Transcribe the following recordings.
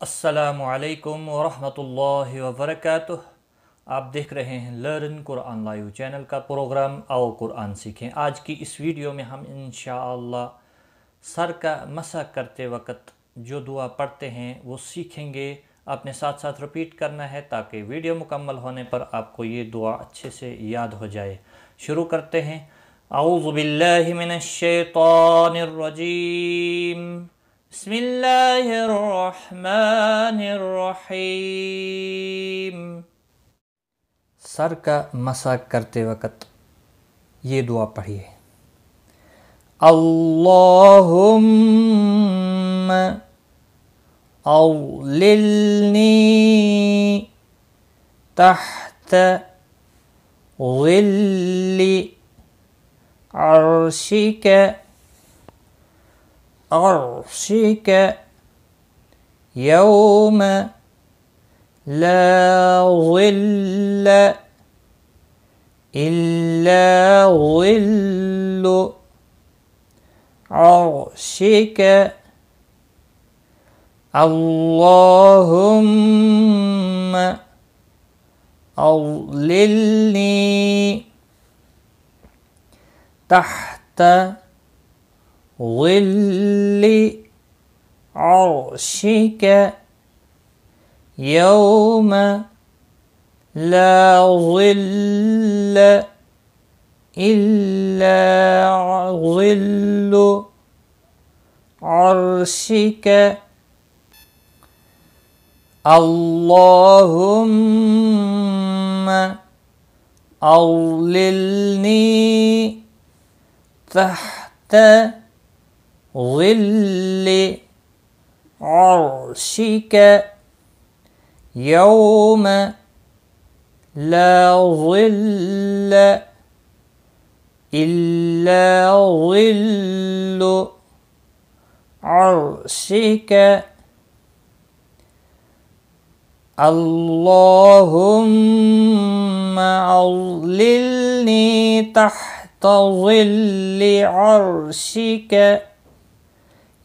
السلام علیکم ورحمۃ اللہ وبرکاتہ۔ آپ دیکھ رہے ہیں لرن قرآن لائیو چینل کا پروگرام آؤ قرآن سیکھیں۔ آج کی اس ویڈیو میں ہم انشاءاللہ سر کا مسح کرتے وقت جو دعا پڑھتے ہیں وہ سیکھیں گے۔ اپنے ساتھ ساتھ رپیٹ کرنا ہے تاکہ ویڈیو مکمل ہونے پر آپ کو یہ دعا اچھے سے یاد ہو جائے۔ شروع کرتے ہیں۔ اعوذ باللہ من الشیطان الرجیم، بسم اللہ الرحمن الرحیم۔ سر کا مسح کرتے وقت یہ دعا پڑھیے۔ اللہم اظللنی تحت ظل عرشک یوم لا ظل الا ظل عرشک اللہم اظللنی تحت ظل عرشک یوم لا ظل الا ظل عرشک اللہم اظللنی تحت ظل عرشک یوم لا ظل الا ظل عرشک اللہم اظللنی تحت ظل عرشک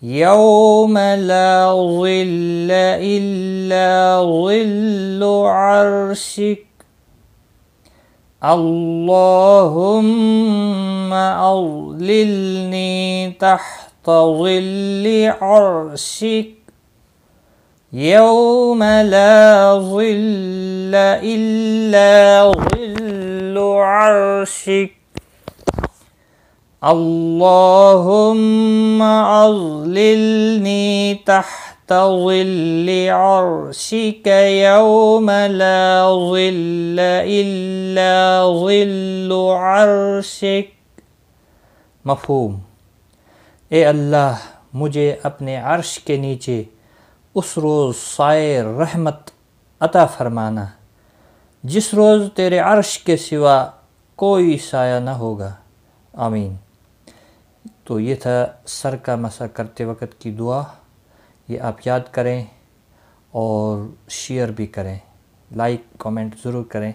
یوم لا ظل الا ظل عرشک اللہم اظللنی تحت ظل عرشک یوم لا ظل الا ظل عرشک اللہم اظللنی تحت ظل عرشک یوم لا ظل الا ظل عرشک۔ مفہوم: اے اللہ مجھے اپنے عرش کے نیچے اس روز سائے رحمت عطا فرمانا جس روز تیرے عرش کے سوا کوئی سایہ نہ ہوگا، آمین۔ تو یہ تھا سر کا مسح کرتے وقت کی دعا۔ یہ آپ یاد کریں اور شیئر بھی کریں، لائک کامنٹ ضرور کریں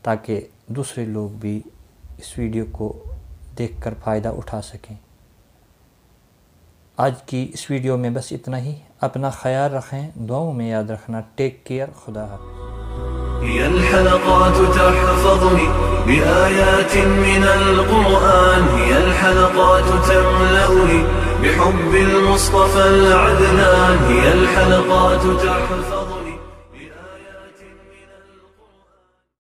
تاکہ دوسرے لوگ بھی اس ویڈیو کو دیکھ کر فائدہ اٹھا سکیں۔ آج کی اس ویڈیو میں بس اتنا ہی۔ اپنا خیال رکھیں، دعاؤں میں یاد رکھنا۔ ٹیک کیئر، خدا حافظ۔ هي الحلقات تحفظني بآيات من القرآن، هي الحلقات تملأني بحب المصطفى العدنان، هي الحلقات تحفظني